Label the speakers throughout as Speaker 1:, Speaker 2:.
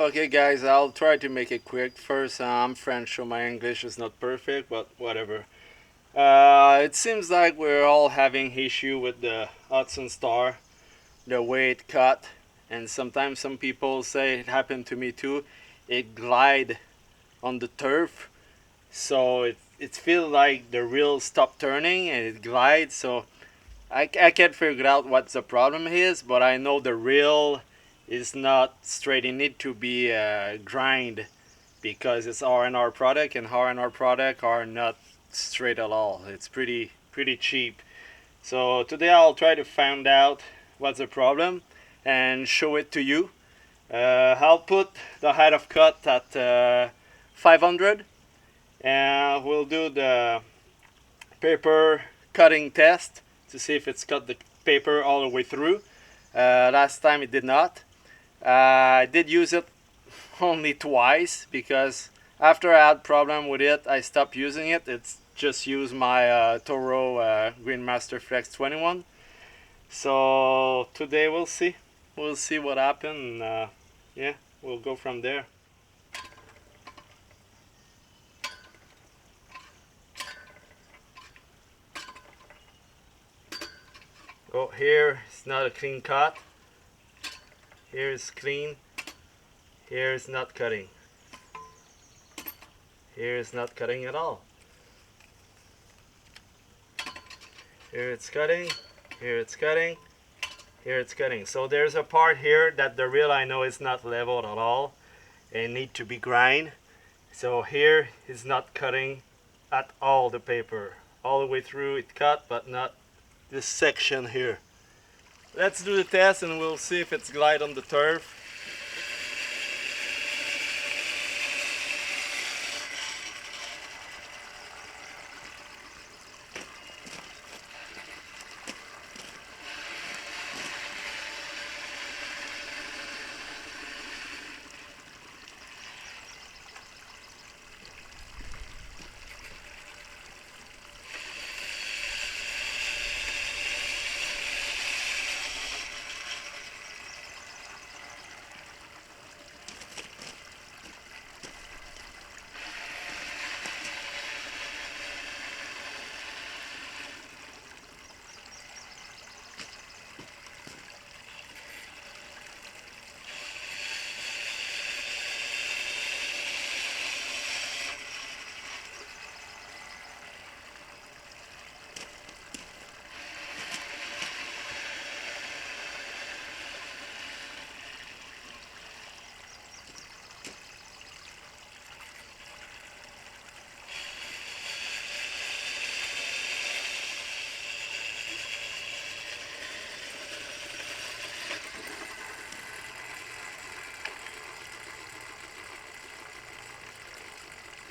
Speaker 1: Okay guys, I'll try to make it quick. First, I'm French, so my English is not perfect, but whatever. It seems like we're all having issue with the Hudson Star, the way it cut, and sometimes some people say it happened to me too. It glide on the turf, so it feels like the reel stopped turning and it glides. So I can't figure out what the problem is, but I know the reel is not straight. It need to be grind because it's R&R product, and R&R product are not straight at all. It's pretty cheap. So today I'll try to find out what's the problem and show it to you. I'll put the height of cut at 500, and we'll do the paper cutting test to see if it's cut the paper all the way through. Last time it did not. I did use it only twice because after I had problem with it, I stopped using it. It's just use my Toro Greenmaster Flex 21. So today we'll see. We'll see what happens. Yeah, we'll go from there. Oh, here it's not a clean cut. Here is clean. Here is not cutting. Here is not cutting at all. Here it's cutting. Here it's cutting. Here it's cutting. So there's a part here that the reel I know is not leveled at all and need to be grind. So here is not cutting at all the paper. All the way through it cut, but not this section here. Let's do the test and we'll see if it's glide on the turf.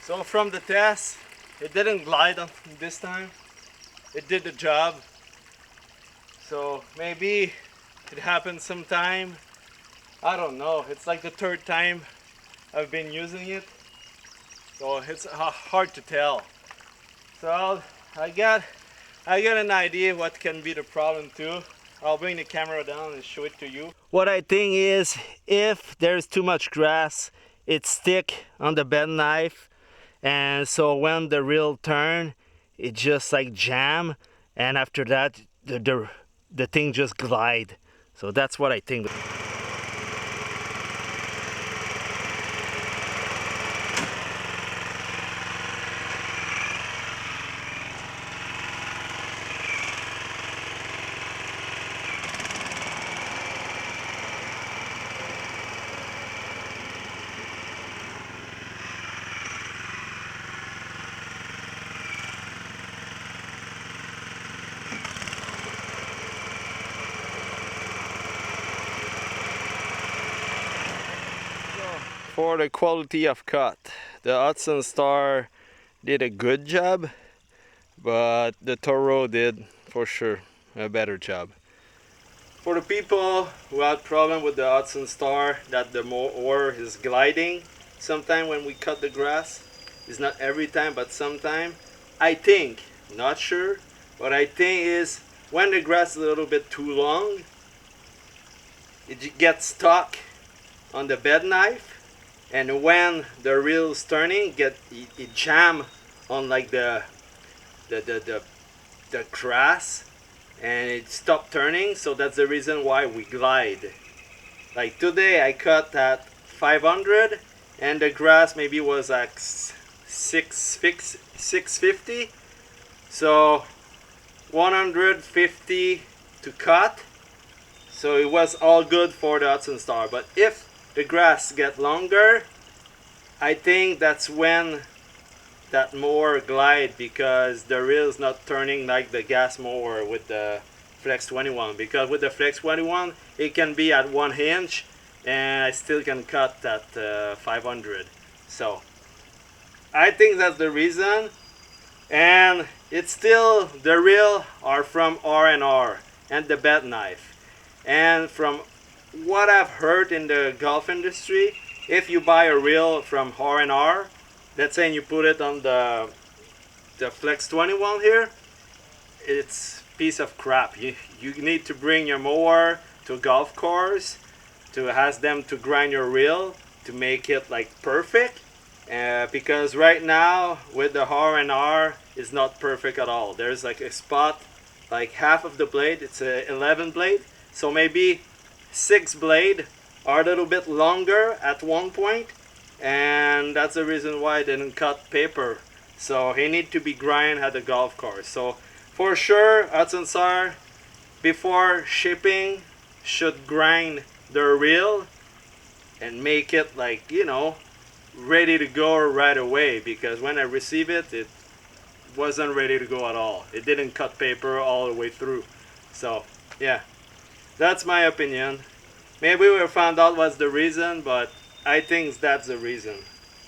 Speaker 1: So from the test, it didn't glide on this time. It did the job. So maybe it happened sometime. I don't know. It's like the third time I've been using it. So it's hard to tell. So I got an idea what can be the problem too. I'll bring the camera down and show it to you. What I think is if there's too much grass, it stick on the bed knife, and so when the reel turn, it just like jam, and after that the thing just glide. So that's what I think. For the quality of cut, the Hudson Star did a good job, but the Toro did for sure a better job. For the people who had problem with the Hudson Star that the mower is gliding, sometime when we cut the grass, it's not every time but sometime, I think, not sure, but I think is when the grass is a little bit too long, it gets stuck on the bed knife. and when the reel's turning, it jam on like the the, the the grass, and it stopped turning. So that's the reason why we glide. Like today I cut at 500, and the grass maybe was like 650. So 150 to cut. So it was all good for the Hudson Star. But if the grass get longer, I think that's when that mower glide, because the reel is not turning like the gas mower with the Flex 21. Because with the Flex 21, it can be at 1 inch, and I still can cut at 500. So I think that's the reason. And it's still, the reel are from R&R and the bed knife. And from what I've heard in the golf industry, if you buy a reel from R&R, let's say you put it on the Flex 21 here, it's piece of crap. You need to bring your mower to a golf course to ask them to grind your reel to make it like perfect. Because right now with the R&R, it's not perfect at all. There's like a spot, like half of the blade, it's a 11 blade, so maybe 6 blade are a little bit longer at one point, and that's the reason why I didn't cut paper. So he need to be grind at the golf course. So for sure, Hudson Star before shipping should grind the reel and make it like, ready to go right away, because when I received it, it wasn't ready to go at all. It didn't cut paper all the way through. So yeah, that's my opinion. Maybe we'll find out what's the reason, but I think that's the reason.